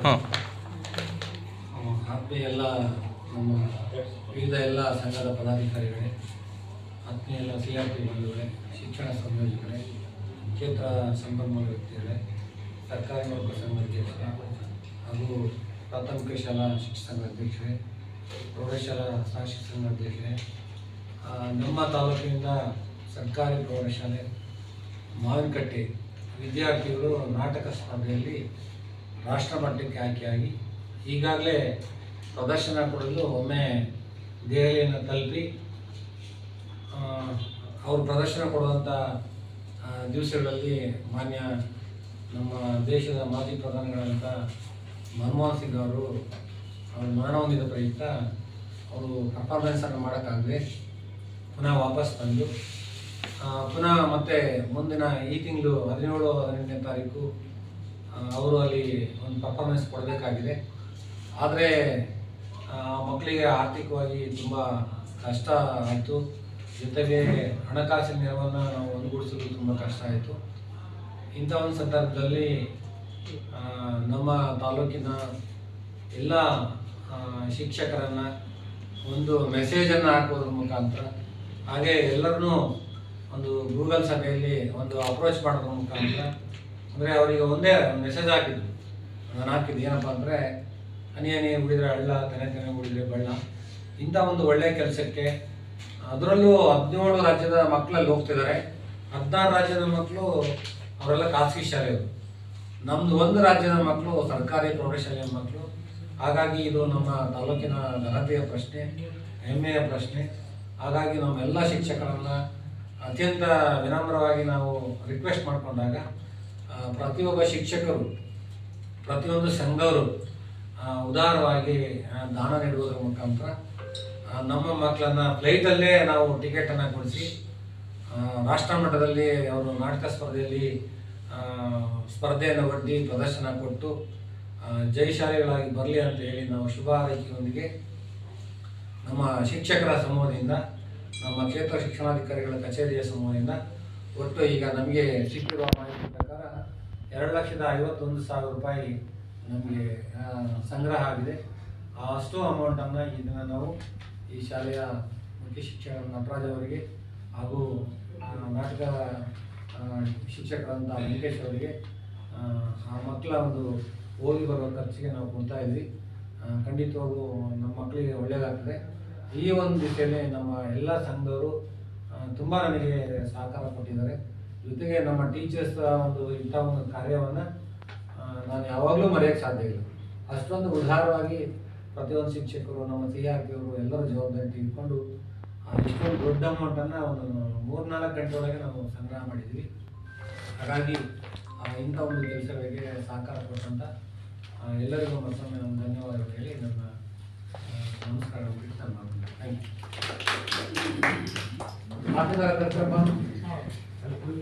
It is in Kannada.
ಹಾಂ ಆತ್ಮೀಯ ಎಲ್ಲ ನಮ್ಮ ವಿವಿಧ ಎಲ್ಲ ಸಂಘದ ಪದಾಧಿಕಾರಿಗಳೇ, ಆತ್ಮೀಯ ಎಲ್ಲ CRP ಬಂಧುಗಳೇ, ಶಿಕ್ಷಣ ಸಂಯೋಜಕರೇ, ಕ್ಷೇತ್ರ ಸಂಪನ್ಮೂಲ ವ್ಯಕ್ತಿಗಳೇ, ಸರ್ಕಾರಿ ನೌಕರ ಸಂಘ ಅಧ್ಯಕ್ಷರೇ ಹಾಗೂ ಪ್ರಾಥಮಿಕ ಶಾಲಾ ಶಿಕ್ಷಣ ಸಂಘ ಅಧ್ಯಕ್ಷರೇ, ಪ್ರೌಢಶಾಲಾ ಶಿಕ್ಷಣ ಸಂಘ ಅಧ್ಯಕ್ಷರೇ, ನಮ್ಮ ತಾಲೂಕಿನಿಂದ ಸರ್ಕಾರಿ ಪ್ರೌಢಶಾಲೆ ಮಾವಿನಕಟ್ಟೆ ವಿದ್ಯಾರ್ಥಿಗಳು ನಾಟಕ ಸ್ಪರ್ಧೆಯಲ್ಲಿ ರಾಷ್ಟ್ರಮಟ್ಟಕ್ಕೆ ಆಯ್ಕೆಯಾಗಿ ಈಗಾಗಲೇ ಪ್ರದರ್ಶನ ಕೊಡಲು ಒಮ್ಮೆ ದೆಹಲಿಯನ್ನು ತಲುಪಿ ಅವರು ಪ್ರದರ್ಶನ ಕೊಡುವಂಥ ದಿವಸಗಳಲ್ಲಿ ಮಾನ್ಯ ನಮ್ಮ ದೇಶದ ಮಾಜಿ ಪ್ರಧಾನಿಗಳಂಥ ಮನಮೋಹನ್ ಸಿಂಗ್ ಅವರು ಮರಣ ಹೊಂದಿದ ಪ್ರಯುಕ್ತ ಅವರು ಪರ್ಫಾರ್ಮೆನ್ಸನ್ನು ಮಾಡೋಕ್ಕಾಗದೆ ಪುನಃ ವಾಪಸ್ ಬಂದು ಪುನಃ ಮತ್ತೆ ಮುಂದಿನ ಈ ತಿಂಗಳು 17-18ನೇ ತಾರೀಕು ಅವರು ಅಲ್ಲಿ ಒಂದು ಪರ್ಫಾರ್ಮೆನ್ಸ್ ಕೊಡಬೇಕಾಗಿದೆ. ಆದರೆ ಮಕ್ಕಳಿಗೆ ಆರ್ಥಿಕವಾಗಿ ತುಂಬ ಕಷ್ಟ ಆಯಿತು, ಜೊತೆಗೆ ಹಣಕಾಸಿನ ನೆರವನ್ನು ನಾವು ಒಂದುಗೂಡಿಸಲು ತುಂಬ ಕಷ್ಟ ಆಯಿತು. ಇಂಥ ಒಂದು ಸಂದರ್ಭದಲ್ಲಿ ನಮ್ಮ ತಾಲೂಕಿನ ಎಲ್ಲ ಶಿಕ್ಷಕರನ್ನು ಒಂದು ಮೆಸೇಜನ್ನು ಹಾಕೋದ್ರ ಮುಖಾಂತರ, ಹಾಗೆ ಎಲ್ಲರನ್ನೂ ಒಂದು ಗೂಗಲ್ ಸಭೆಯಲ್ಲಿ ಒಂದು ಅಪ್ರೋಚ್ ಮಾಡೋದ್ರ ಮುಖಾಂತರ, ಅಂದರೆ ಅವರಿಗೆ ಒಂದೇ ಮೆಸೇಜ್ ಹಾಕಿದ್ದು, ನಾನು ಹಾಕಿದ್ದು ಏನಪ್ಪ ಅಂದರೆ ಹನಿ ಹನಿ ಉಳಿದರೆ ಹಳ್ಳ, ತೆನೆ ತೆನೆ ಉಳಿದರೆ ಬಳ್ಳ. ಇಂಥ ಒಂದು ಒಳ್ಳೆಯ ಕೆಲಸಕ್ಕೆ, ಅದರಲ್ಲೂ 17 ರಾಜ್ಯದ ಮಕ್ಕಳಲ್ಲಿ ಹೋಗ್ತಿದ್ದಾರೆ. 16 ರಾಜ್ಯದ ಮಕ್ಕಳು ಅವರೆಲ್ಲ ಖಾಸಗಿ ಶಾಲೆಯವರು, ನಮ್ಮದು ಒಂದು ರಾಜ್ಯದ ಮಕ್ಕಳು ಸರ್ಕಾರಿ ಪ್ರೌಢಶಾಲೆಯ ಮಕ್ಕಳು. ಹಾಗಾಗಿ ಇದು ನಮ್ಮ ತಾಲೂಕಿನ ಘನತೆಯ ಪ್ರಶ್ನೆ, ಹೆಮ್ಮೆಯ ಪ್ರಶ್ನೆ. ಹಾಗಾಗಿ ನಮ್ಮೆಲ್ಲ ಶಿಕ್ಷಕರನ್ನು ಅತ್ಯಂತ ವಿನಮ್ರವಾಗಿ ನಾವು ರಿಕ್ವೆಸ್ಟ್ ಮಾಡಿಕೊಂಡಾಗ ಪ್ರತಿಯೊಬ್ಬ ಶಿಕ್ಷಕರು, ಪ್ರತಿಯೊಂದು ಸಂಘವರು ಉದಾರವಾಗಿ ದಾನ ನೀಡುವುದರ ಮುಖಾಂತರ ನಮ್ಮ ಮಕ್ಕಳನ್ನು ಫ್ಲೈಟಲ್ಲೇ ನಾವು ಟಿಕೆಟನ್ನು ಕೊಡಿಸಿ ರಾಷ್ಟ್ರ ಮಟ್ಟದಲ್ಲಿ ಅವರು ನಾಟಕ ಸ್ಪರ್ಧೆಯಲ್ಲಿ ಸ್ಪರ್ಧೆಯನ್ನು ಒಡ್ಡಿ ಪ್ರದರ್ಶನ ಕೊಟ್ಟು ಜಯಶಾಲಿಗಳಾಗಿ ಬರಲಿ ಅಂತ ಹೇಳಿ ನಾವು ಶುಭ ಹಾರೈಕೆಯೊಂದಿಗೆ ನಮ್ಮ ಶಿಕ್ಷಕರ ಸಮೂಹದಿಂದ, ನಮ್ಮ ಕ್ಷೇತ್ರ ಶಿಕ್ಷಣಾಧಿಕಾರಿಗಳ ಕಚೇರಿಯ ಸಮೂಹದಿಂದ ಒಟ್ಟು ಈಗ ನಮಗೆ ಸಿಕ್ಕಿರುವ ಮಾಹಿತಿ ಪ್ರಕಾರ 2,51,000 ರೂಪಾಯಿ ನಮಗೆ ಸಂಗ್ರಹ ಆಗಿದೆ. ಅಷ್ಟು ಅಮೌಂಟನ್ನು ಇದನ್ನು ನಾವು ಈ ಶಾಲೆಯ ಮುಖ್ಯ ಶಿಕ್ಷಕ ನಟರಾಜ್ ಅವರಿಗೆ ಹಾಗೂ ನಾಟಕ ಶಿಕ್ಷಕರಂಥ ವೆಂಕಟೇಶ್ ಅವರಿಗೆ ಆ ಮಕ್ಕಳ ಒಂದು ಹೋಗಿ ಬರುವ ಖರ್ಚಿಗೆ ನಾವು ಕೊಡ್ತಾ ಇದ್ವಿ. ಖಂಡಿತವಾಗೂ ನಮ್ಮ ಮಕ್ಕಳಿಗೆ ಒಳ್ಳೆಯದಾಗ್ತದೆ. ಈ ಒಂದು ದಿಸೆಯಲ್ಲಿ ನಮ್ಮ ಎಲ್ಲ ಸಂಘದವರು ತುಂಬ ನನಗೆ ಸಹಕಾರ ಕೊಟ್ಟಿದ್ದಾರೆ. ಜೊತೆಗೆ ನಮ್ಮ ಟೀಚರ್ಸ್ ಒಂದು ಇಂಥ ಒಂದು ಕಾರ್ಯವನ್ನು ನಾನು ಯಾವಾಗಲೂ ಮರೆಯೋಕ್ಕೆ ಸಾಧ್ಯ ಇಲ್ಲ. ಅಷ್ಟೊಂದು ಉದಾರವಾಗಿ ಪ್ರತಿಯೊಂದು ಶಿಕ್ಷಕರು, ನಮ್ಮ CRP ಅವರು ಎಲ್ಲರೂ ಜವಾಬ್ದಾರಿ ತೆಗೆದುಕೊಂಡು ಇಷ್ಟೊಂದು ದೊಡ್ಡ ಅಮೌಂಟನ್ನು ಒಂದು 3-4 ಗಂಟೆ ಒಳಗೆ ನಾವು ಸಂಗ್ರಹ ಮಾಡಿದ್ವಿ. ಹಾಗಾಗಿ ಇಂಥ ಒಂದು ಕೆಲಸಗಳಿಗೆ ಸಹಕಾರ ಕೊಟ್ಟಂಥ ಎಲ್ಲರಿಗೂ ಮತ್ತೊಮ್ಮೆ ನಮ್ಮ ಧನ್ಯವಾದಗಳು ಹೇಳಿ ನನ್ನ ನಮಸ್ಕಾರಗಳು ನಾನು ಮಾಡ್ತೀನಿ. Thank you.